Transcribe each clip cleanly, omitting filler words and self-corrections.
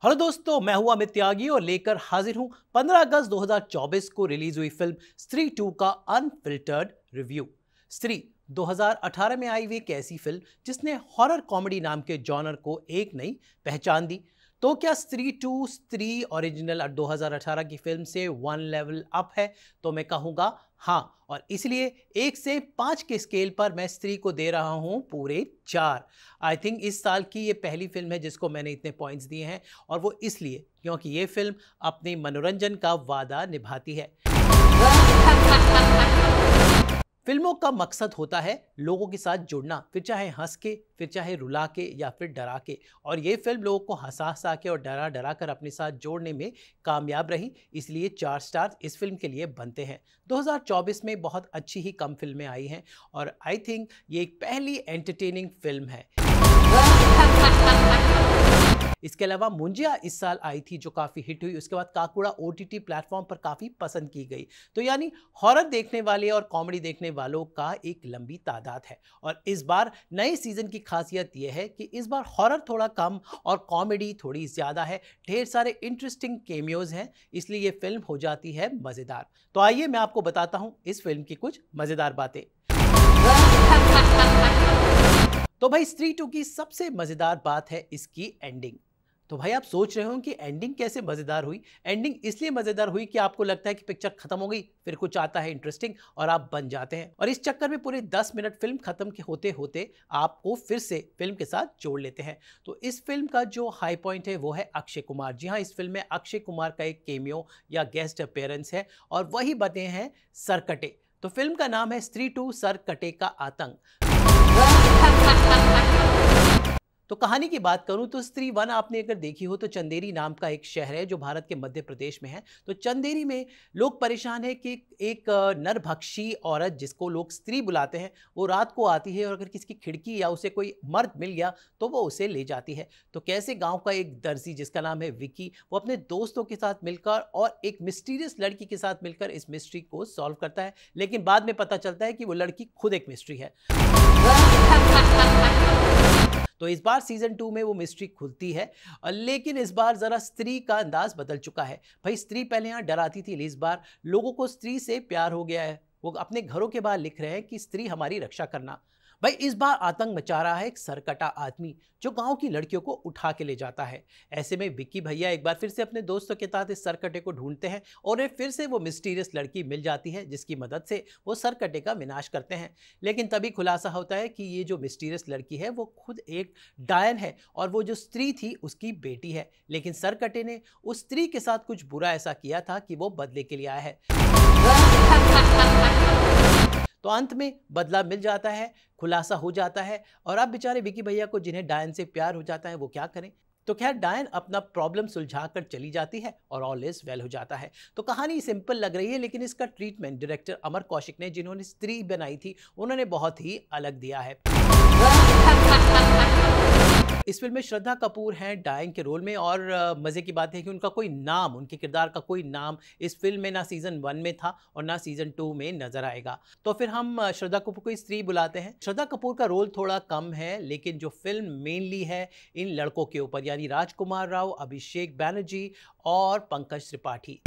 Hello दोस्तों, मैं हूं अमित त्यागी और लेकर हाजिर हूं 15 अगस्त 2024 को रिलीज हुई फिल्म स्त्री 2 का अनफिल्टर्ड रिव्यू। स्त्री 2018 में आई हुई एक ऐसी फिल्म जिसने हॉरर कॉमेडी नाम के जॉनर को एक नई पहचान दी। तो क्या स्त्री 2 स्त्री ओरिजिनल 2018 की फिल्म से वन लेवल अप है? तो मैं कहूँगा हाँ, और इसलिए 1 से 5 के स्केल पर मैं स्त्री को दे रहा हूँ पूरे 4। आई थिंक इस साल की ये पहली फिल्म है जिसको मैंने इतने पॉइंट्स दिए हैं, और वो इसलिए क्योंकि ये फिल्म अपने मनोरंजन का वादा निभाती है। फिल्मों का मकसद होता है लोगों के साथ जुड़ना, फिर चाहे हंस के, फिर चाहे रुला के या फिर डरा के, और ये फिल्म लोगों को हंसा हंसा के और डरा डरा कर अपने साथ जोड़ने में कामयाब रही, इसलिए 4 स्टार इस फिल्म के लिए बनते हैं। 2024 में बहुत अच्छी ही कम फिल्में आई हैं और आई थिंक ये एक पहली एंटरटेनिंग फिल्म है। इसके अलावा मुंजिया इस साल आई थी जो काफ़ी हिट हुई, उसके बाद काकुड़ा OTT प्लेटफॉर्म पर काफ़ी पसंद की गई। तो यानी हॉरर देखने वाले और कॉमेडी देखने वालों का एक लंबी तादाद है। और इस बार नए सीज़न की खासियत यह है कि इस बार हॉरर थोड़ा कम और कॉमेडी थोड़ी ज़्यादा है। ढेर सारे इंटरेस्टिंग कैमियोज हैं, इसलिए ये फिल्म हो जाती है मज़ेदार। तो आइए मैं आपको बताता हूँ इस फिल्म की कुछ मज़ेदार बातें। तो भाई स्त्री 2 की सबसे मज़ेदार बात है इसकी एंडिंग। तो भाई आप सोच रहे हो कि एंडिंग कैसे मज़ेदार हुई? एंडिंग इसलिए मज़ेदार हुई कि आपको लगता है कि पिक्चर खत्म हो गई, फिर कुछ आता है इंटरेस्टिंग और आप बन जाते हैं, और इस चक्कर में पूरे 10 मिनट फिल्म खत्म के होते होते आपको फिर से फिल्म के साथ जोड़ लेते हैं। तो इस फिल्म का जो हाई पॉइंट है वो है अक्षय कुमार। जी हाँ, इस फिल्म में अक्षय कुमार का एक केमियो या गेस्ट अपीयरेंस है और वही बने हैं सरकटे। तो फिल्म का नाम है स्त्री 2 सरकटे का आतंक। तो कहानी की बात करूं तो स्त्री 1 आपने अगर देखी हो तो चंदेरी नाम का एक शहर है जो भारत के मध्य प्रदेश में है। तो चंदेरी में लोग परेशान है कि एक नरभक्षी औरत जिसको लोग स्त्री बुलाते हैं वो रात को आती है और अगर किसी की खिड़की या उसे कोई मर्द मिल गया तो वो उसे ले जाती है। तो कैसे गांव का एक दर्जी जिसका नाम है विकी, वो अपने दोस्तों के साथ मिलकर और एक मिस्टीरियस लड़की के साथ मिलकर इस मिस्ट्री को सॉल्व करता है, लेकिन बाद में पता चलता है कि वो लड़की खुद एक मिस्ट्री है। तो इस बार सीजन 2 में वो मिस्ट्री खुलती है, लेकिन इस बार जरा स्त्री का अंदाज बदल चुका है। भाई स्त्री पहले यहाँ डराती थी, इस बार लोगों को स्त्री से प्यार हो गया है। वो अपने घरों के बाहर लिख रहे हैं कि स्त्री हमारी रक्षा करना। भाई इस बार आतंक मचा रहा है एक सरकटा आदमी जो गांव की लड़कियों को उठा के ले जाता है। ऐसे में विक्की भैया एक बार फिर से अपने दोस्तों के साथ इस सरकटे को ढूंढते हैं और उन्हें फिर से वो मिस्टीरियस लड़की मिल जाती है जिसकी मदद से वो सरकटे का विनाश करते हैं। लेकिन तभी खुलासा होता है कि ये जो मिस्टीरियस लड़की है वो खुद एक डायन है और वो जो स्त्री थी उसकी बेटी है, लेकिन सरकटे ने उस स्त्री के साथ कुछ बुरा ऐसा किया था कि वो बदले के लिए आया है। तो अंत में बदला मिल जाता है, खुलासा हो जाता है, और अब बेचारे विकी भैया को जिन्हें डायन से प्यार हो जाता है वो क्या करें। तो खैर डायन अपना प्रॉब्लम सुलझा कर चली जाती है और ऑल इज वेल हो जाता है। तो कहानी सिंपल लग रही है, लेकिन इसका ट्रीटमेंट डायरेक्टर अमर कौशिक ने, जिन्होंने स्त्री बनाई थी, उन्होंने बहुत ही अलग दिया है। इस फिल्म में श्रद्धा कपूर हैं डायन के रोल में, और मज़े की बात है कि उनका कोई नाम, उनके किरदार का कोई नाम इस फिल्म में ना सीज़न 1 में था और ना सीज़न 2 में नज़र आएगा। तो फिर हम श्रद्धा कपूर को स्त्री बुलाते हैं। श्रद्धा कपूर का रोल थोड़ा कम है, लेकिन जो फिल्म मेनली है इन लड़कों के ऊपर, यानी राजकुमार राव, अभिषेक बैनर्जी और पंकज त्रिपाठी।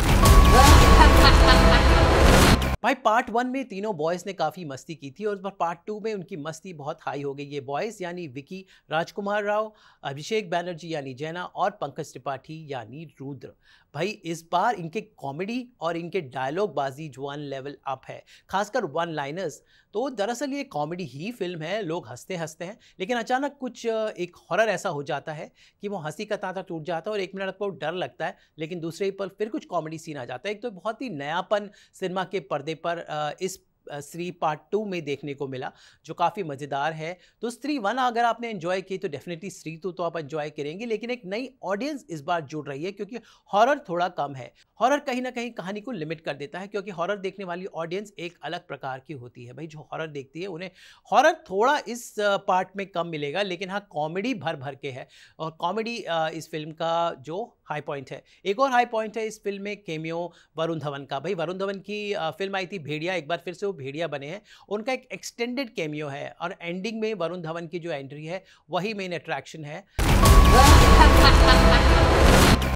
भाई पार्ट 1 में तीनों बॉयज़ ने काफ़ी मस्ती की थी और इस बार पार्ट 2 में उनकी मस्ती बहुत हाई हो गई। ये बॉयज़ यानी विकी, राजकुमार राव, अभिषेक बैनर्जी यानी जैना और पंकज त्रिपाठी यानी रुद्र। भाई इस बार इनके कॉमेडी और इनके डायलॉग बाजी जो वन लेवल अप है, खासकर वन लाइनर्स। तो दरअसल ये कॉमेडी ही फिल्म है, लोग हंसते हंसते हैं, लेकिन अचानक कुछ एक हॉरर ऐसा हो जाता है कि वो हंसी का तांता टूट जाता है और एक मिनट आपको डर लगता है, लेकिन दूसरे पल फिर कुछ कॉमेडी सीन आ जाता है। एक तो बहुत ही नयापन सिनेमा के पर्दे पर इस स्त्री पार्ट 2 में देखने को मिला जो काफ़ी मज़ेदार है। तो स्त्री 1 अगर आपने एंजॉय की तो डेफिनेटली स्त्री 2 तो आप एंजॉय करेंगे, लेकिन एक नई ऑडियंस इस बार जुड़ रही है क्योंकि हॉरर थोड़ा कम है। हॉरर कहीं ना कहीं कहानी को लिमिट कर देता है, क्योंकि हॉरर देखने वाली ऑडियंस एक अलग प्रकार की होती है। भाई जो हॉरर देखती है उन्हें हॉरर थोड़ा इस पार्ट में कम मिलेगा, लेकिन हाँ कॉमेडी भर भर के है, और कॉमेडी इस फिल्म का जो हाई पॉइंट है। एक और हाई पॉइंट है इस फिल्म में केमियो वरुण धवन का। भाई वरुण धवन की फिल्म आई थी भेड़िया, एक बार फिर से वो भेड़िया बने हैं, उनका एक एक्सटेंडेड केमियो है और एंडिंग में वरुण धवन की जो एंट्री है वही मेन अट्रैक्शन है।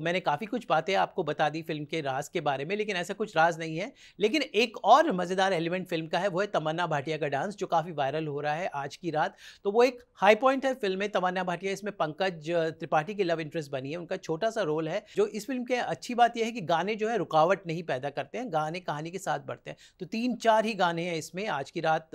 मैंने काफ़ी कुछ बातें आपको बता दी फिल्म के राज के बारे में, लेकिन ऐसा कुछ राज नहीं है। लेकिन एक और मज़ेदार एलिमेंट फिल्म का है, वो है तमन्ना भाटिया का डांस, जो काफ़ी वायरल हो रहा है आज की रात। तो वो एक हाई पॉइंट है फिल्म में। तमन्ना भाटिया इसमें पंकज त्रिपाठी की लव इंटरेस्ट बनी है, उनका छोटा सा रोल है। जो इस फिल्म के अच्छी बात यह है कि गाने जो है रुकावट नहीं पैदा करते हैं, गाने कहानी के साथ बढ़ते हैं। तो 3-4 ही गाने हैं इसमें। आज की रात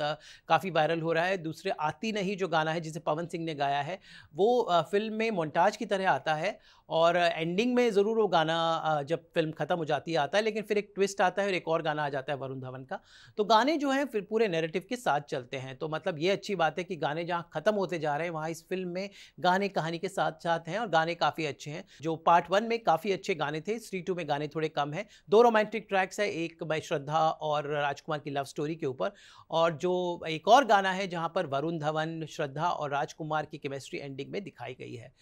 काफ़ी वायरल हो रहा है। दूसरे आती नहीं जो गाना है, जिसे पवन सिंह ने गाया है, वो फिल्म में मोन्टाज की तरह आता है, और एंडिंग में ज़रूर वो गाना जब फिल्म ख़त्म हो जाती है आता है, लेकिन फिर एक ट्विस्ट आता है और एक और गाना आ जाता है वरुण धवन का। तो गाने जो हैं फिर पूरे नैरेटिव के साथ चलते हैं। तो मतलब ये अच्छी बात है कि गाने जहाँ ख़त्म होते जा रहे हैं, वहाँ इस फिल्म में गाने कहानी के साथ साथ हैं, और गाने काफ़ी अच्छे हैं। जो पार्ट 1 में काफ़ी अच्छे गाने थे, स्त्री 2 में गाने थोड़े कम हैं। 2 रोमांटिक ट्रैक्स है, एक बाय श्रद्धा और राजकुमार की लव स्टोरी के ऊपर, और जो एक और गाना है जहाँ पर वरुण धवन, श्रद्धा और राजकुमार की केमिस्ट्री एंडिंग में दिखाई गई है।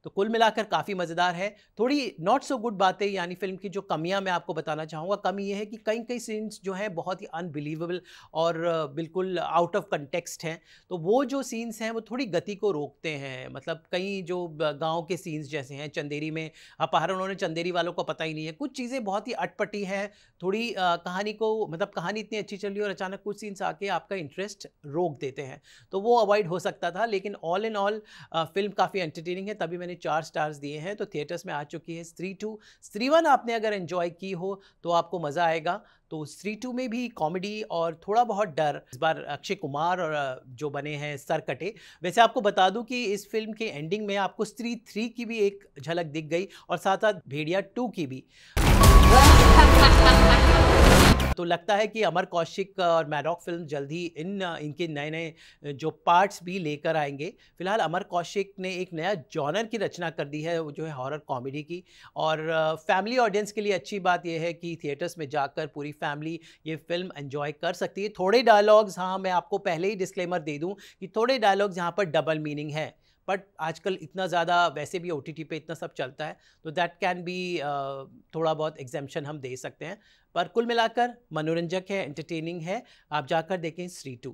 तो कुल मिलाकर काफ़ी मज़ेदार है। थोड़ी नॉट सो गुड बातें, यानी फ़िल्म की जो कमियां मैं आपको बताना चाहूँगा, कमी ये है कि कई कई सीन्स जो हैं बहुत ही अनबिलीवेबल और बिल्कुल आउट ऑफ कंटेक्स्ट हैं। तो वो जो सीन्स हैं वो थोड़ी गति को रोकते हैं। मतलब कई जो गांव के सीन्स जैसे हैं, चंदेरी में अपहरण, उन्होंने चंदेरी वालों को पता ही नहीं है, कुछ चीज़ें बहुत ही अटपटी हैं। थोड़ी कहानी को, मतलब कहानी इतनी अच्छी चल रही है और अचानक कुछ सीन्स आके आपका इंटरेस्ट रोक देते हैं, तो वो अवॉइड हो सकता था। लेकिन ऑल इन ऑल फिल्म काफ़ी एंटरटेनिंग है, तभी मैंने 4 स्टार्स दिए हैं। तो थिएटर्स में आ चुकी है स्त्री 2। स्त्री 1 आपने अगर एंजॉय की हो तो आपको मज़ा आएगा। तो स्त्री 2 में भी कॉमेडी और थोड़ा बहुत डर, इस बार अक्षय कुमार और जो बने हैं सरकटे। वैसे आपको बता दूं कि इस फिल्म के एंडिंग में आपको स्त्री 3 की भी एक झलक दिख गई, और साथ साथ भेड़िया 2 की भी। तो लगता है कि अमर कौशिक और मैडॉक फिल्म जल्दी इनके नए नए जो पार्ट्स भी लेकर आएंगे। फिलहाल अमर कौशिक ने एक नया जॉनर की रचना कर दी है, वो जो है हॉरर कॉमेडी की, और फैमिली ऑडियंस के लिए अच्छी बात यह है कि थिएटर्स में जाकर पूरी फैमिली ये फिल्म एंजॉय कर सकती है। थोड़े डायलॉग्स, हाँ मैं आपको पहले ही डिस्क्लेमर दे दूं कि थोड़े डायलॉग्स यहाँ पर डबल मीनिंग है, बट आजकल इतना ज़्यादा वैसे भी OTT पे इतना सब चलता है, तो दैट कैन बी थोड़ा बहुत एग्जेम्पशन हम दे सकते हैं। पर कुल मिलाकर मनोरंजक है, एंटरटेनिंग है। आप जाकर देखें स्त्री 2।